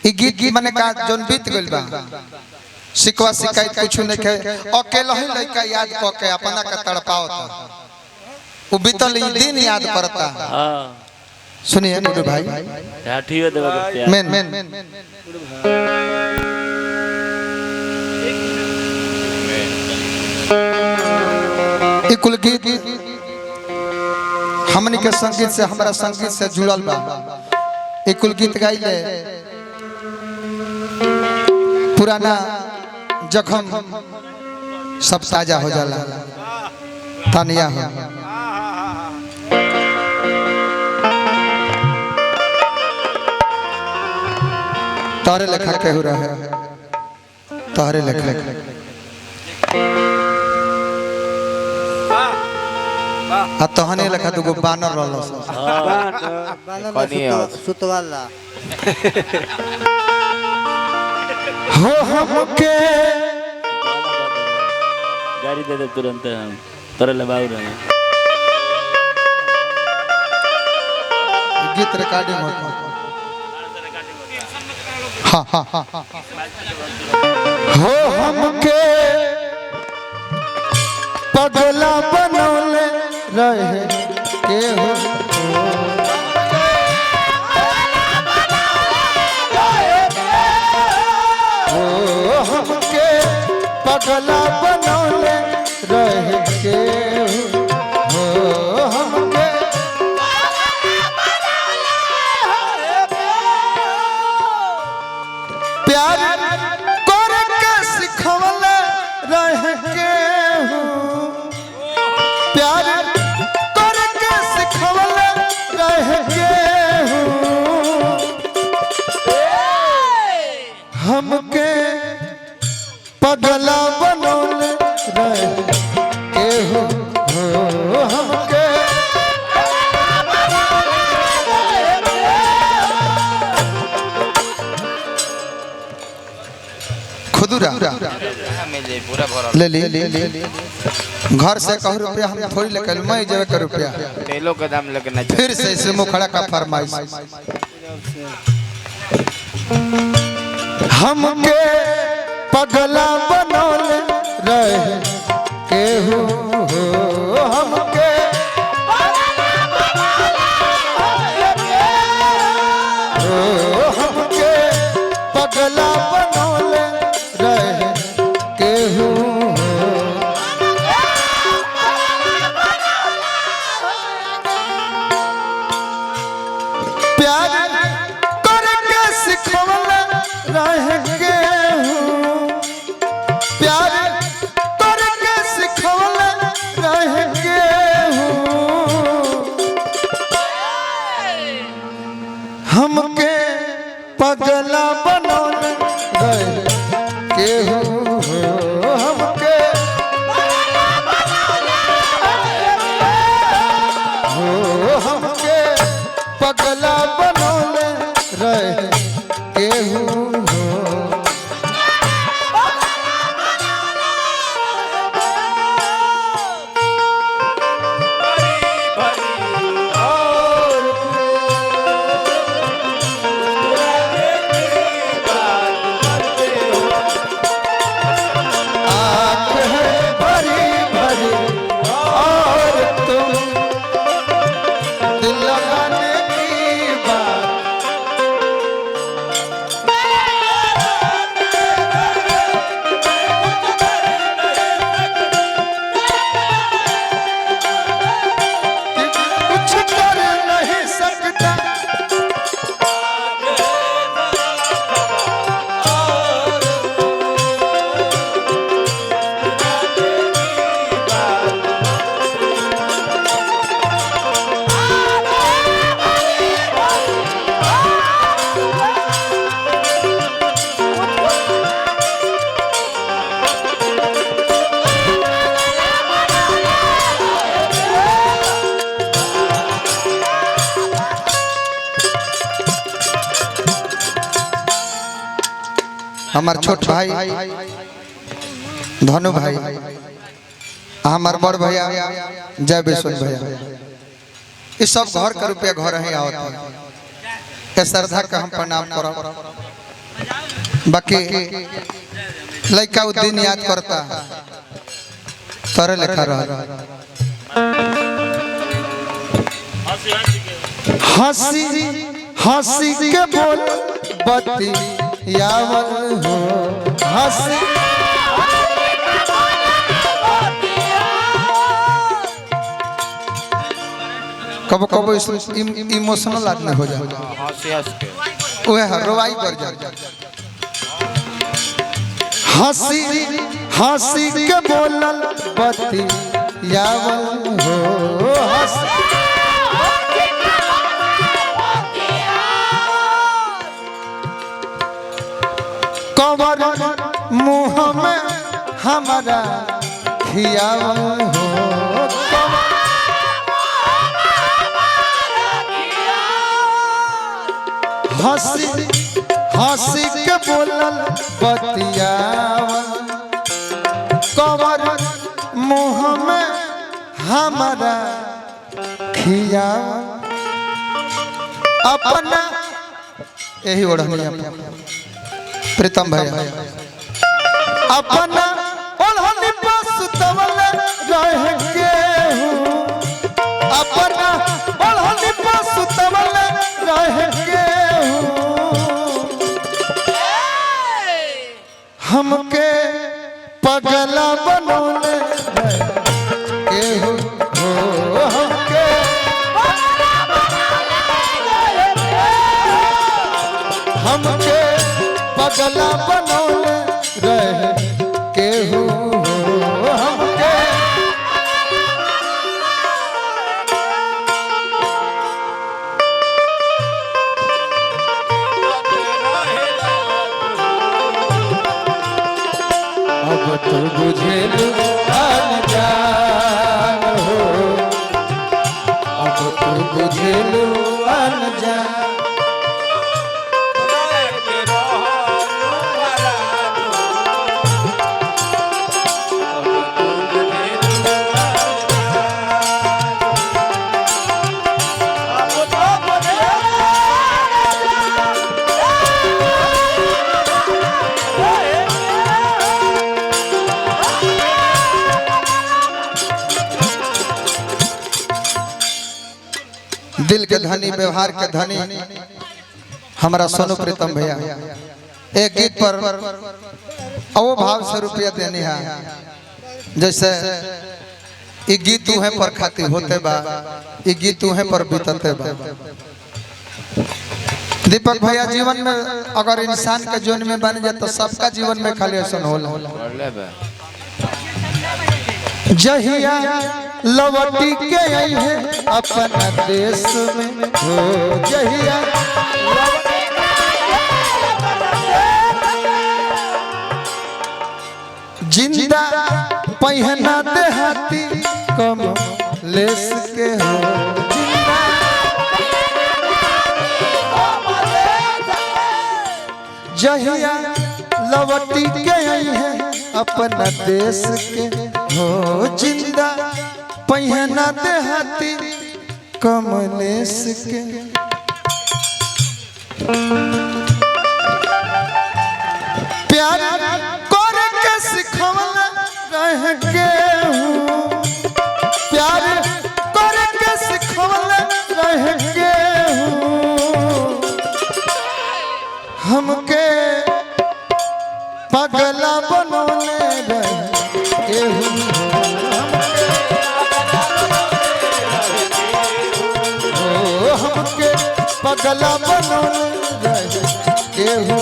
ई गीत माने का जोन बीत गइल बा सिकवा शिकायत कुछ नहीं के अकेला ही लड़का याद क के अपना का तड़पावता वो बीतल दिन याद करता। हां सुनिए गुरु भाई ठीक है देवा प्यार मेन ई कुल गीत हमनी के संगीत से हमारा संगीत से जुड़ल बा। ई कुल गीत गाइले पुराना जख्म सब ताजा हो जाला तानिया हो। तारे लेखा के हो रहा है तारे लेखा आ तहने लेखा दुगो बानर रहल सुतवाला हो हमके गाड़ी दे दे तुरंत हम तोरे लबाऊ रहे गीत रिकॉर्डिंग होता। हाँ हाँ हाँ हो हमके पगला बनौले रहे के हो हमके पगला बनौले रहे के हो हमके प्यार करे के सिखवले रहे के हो प्यार करे के सिखवले रहे के हो हमके पगला बनौले रहे के हो हमके खुदरा ले ले घर से कह रुपया हम थोड़ी लेकर मैं जेबे कर रुपया तेलों का दाम लेके ना फिर से मुखड़ा का फरमाइश हमके पगला बनौले रहे के हो हमके हमके पगला बनौले रहे के हो प्यार करके सिखवले रहे के हो प्यार करके सिखवले रहे के हो हमके पगला बनौले रहे के हो हमके हमके पगला बनौले रहे के हो हमार छोट भाई धनु भाई हमार बड़ भैया जय विश्वन भैया इस सब घर के रुपया घर ही आवत है श्रद्धा का हम प्रणाम करब बाकी लड़का उ दिन याद करता तोरे लेखा रह हंसी हंसी के बोल बत्ती यावल हो हंसी कब कब इमोशनल आदमी हो जाए वह रोवाई कर जाए हंसी हंसी के बोलल बत्ती यावल हो हंसी कवर मुँह में हमारा खियावल हो हंसी हंसी के बोलल बतियावल कवर मुँह में हमारा खियावल अपना यही ओढ़नी प्रीतम भैया अपना ओढ़नी पर सुतवल रह के अपना ओढ़नी पर सुतवल रह के हमके पगला बनोले हो हमके हमके पगला बनोले रह के हो हमके अब तो बुझेलू अनजान हो अब तो बुझेलू अनजान दिल के धनी व्यवहार के धनी हमारा सोनू प्रीतम भैया एक गीत पर अवो भाव से रुपया देनी है जैसे ये गीत उहे पर खाती होते बा ये गीत उहे पर बीतते बा दीपक भैया जीवन में अगर इंसान के जीवन में बन जाए तो सबका जीवन में खाली ऐसा होला जहिया लवटी के आई है अपना देश में हो जहिया जिंदा पहना देहाती कम लेस के हो जिंदा जहिया लवटी के आई है अपना देश के हो जिंदा पहना देहाती कमलेश के प्यार कर के सिखवल रह के प्यार कर के सिखवल रह के हमके पगला बनोले रह के हमके पगला बनोले रह के हो